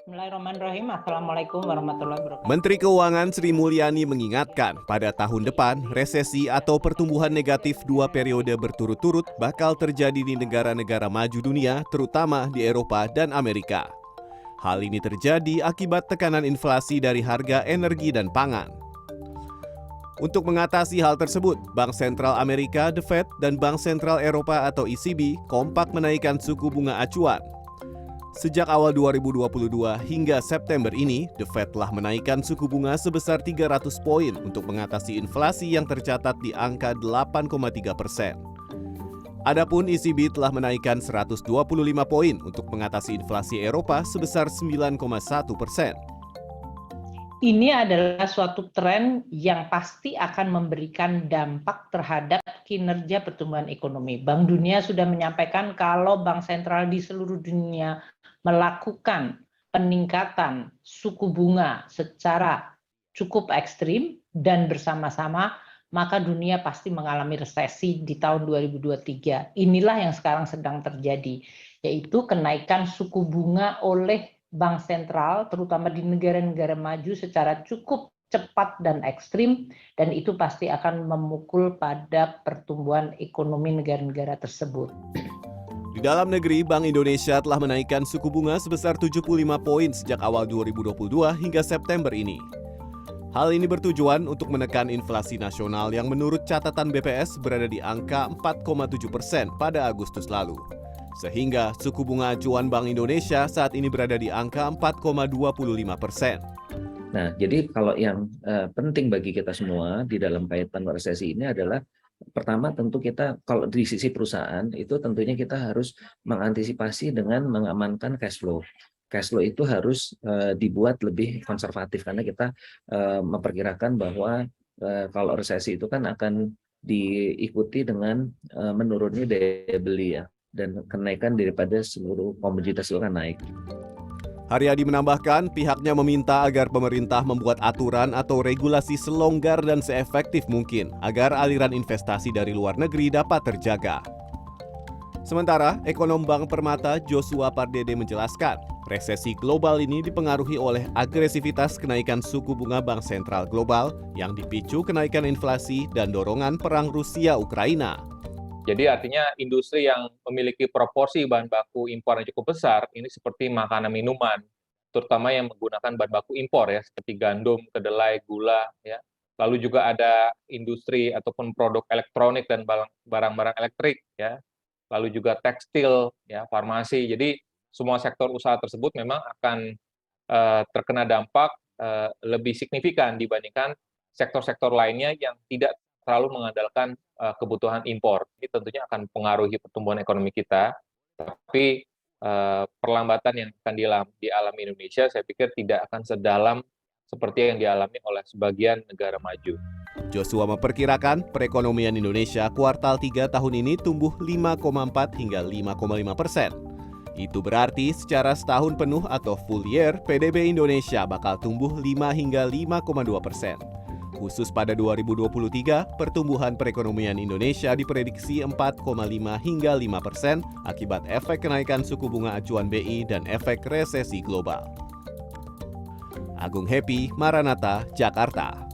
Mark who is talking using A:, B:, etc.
A: Bismillahirrahmanirrahim. Assalamualaikum warahmatullahi wabarakatuh.
B: Menteri Keuangan Sri Mulyani mengingatkan pada tahun depan resesi atau pertumbuhan negatif 2 periode berturut-turut bakal terjadi di negara-negara maju dunia, terutama di Eropa dan Amerika. Hal ini terjadi akibat tekanan inflasi dari harga energi dan pangan. Untuk mengatasi hal tersebut, Bank Sentral Amerika, The Fed, dan Bank Sentral Eropa atau ECB kompak menaikkan suku bunga acuan. Sejak awal 2022 hingga September ini, The Fed telah menaikkan suku bunga sebesar 300 poin untuk mengatasi inflasi yang tercatat di angka 8,3%. Adapun ECB telah menaikkan 125 poin untuk mengatasi inflasi Eropa sebesar 9,1%.
A: Ini adalah suatu tren yang pasti akan memberikan dampak terhadap kinerja pertumbuhan ekonomi. Bank Dunia sudah menyampaikan kalau bank sentral di seluruh dunia melakukan peningkatan suku bunga secara cukup ekstrim dan bersama-sama, maka dunia pasti mengalami resesi di tahun 2023. Inilah yang sekarang sedang terjadi, yaitu kenaikan suku bunga oleh bank sentral, terutama di negara-negara maju secara cukup cepat dan ekstrim, dan itu pasti akan memukul pada pertumbuhan ekonomi negara-negara tersebut.
B: Di dalam negeri, Bank Indonesia telah menaikkan suku bunga sebesar 75 poin sejak awal 2022 hingga September ini. Hal ini bertujuan untuk menekan inflasi nasional yang menurut catatan BPS berada di angka 4,7% pada Agustus lalu. Sehingga suku bunga acuan Bank Indonesia saat ini berada di angka 4,25%.
C: Nah, jadi kalau yang penting bagi kita semua di dalam kaitan resesi ini adalah pertama tentu kita kalau di sisi perusahaan itu tentunya kita harus mengantisipasi dengan mengamankan cash flow. Cash flow itu harus dibuat lebih konservatif karena kita memperkirakan bahwa kalau resesi itu kan akan diikuti dengan menurunnya daya beli ya, dan kenaikan daripada seluruh komoditas itu akan naik.
B: Haryadi menambahkan pihaknya meminta agar pemerintah membuat aturan atau regulasi selonggar dan seefektif mungkin agar aliran investasi dari luar negeri dapat terjaga. Sementara, ekonom Bank Permata Joshua Pardede menjelaskan, resesi global ini dipengaruhi oleh agresivitas kenaikan suku bunga Bank Sentral Global yang dipicu kenaikan inflasi dan dorongan perang Rusia-Ukraina.
D: Jadi artinya industri yang memiliki proporsi bahan baku impor yang cukup besar, ini seperti makanan minuman, terutama yang menggunakan bahan baku impor ya, seperti gandum, kedelai, gula, ya. Lalu juga ada industri ataupun produk elektronik dan barang-barang elektrik, ya. Lalu juga tekstil, ya, farmasi. Jadi semua sektor usaha tersebut memang akan terkena dampak lebih signifikan dibandingkan sektor-sektor lainnya yang tidak terlalu mengandalkan kebutuhan impor. Ini tentunya akan mempengaruhi pertumbuhan ekonomi kita, tapi perlambatan yang akan dialami Indonesia saya pikir tidak akan sedalam seperti yang dialami oleh sebagian negara maju.
B: Joshua memperkirakan perekonomian Indonesia kuartal 3 tahun ini tumbuh 5,4 hingga 5,5%. Itu berarti secara setahun penuh atau full year, PDB Indonesia bakal tumbuh 5 hingga 5,2%. Khusus pada 2023, pertumbuhan perekonomian Indonesia diprediksi 4,5 hingga 5% akibat efek kenaikan suku bunga acuan BI dan efek resesi global. Agung Happy, Maranatha, Jakarta.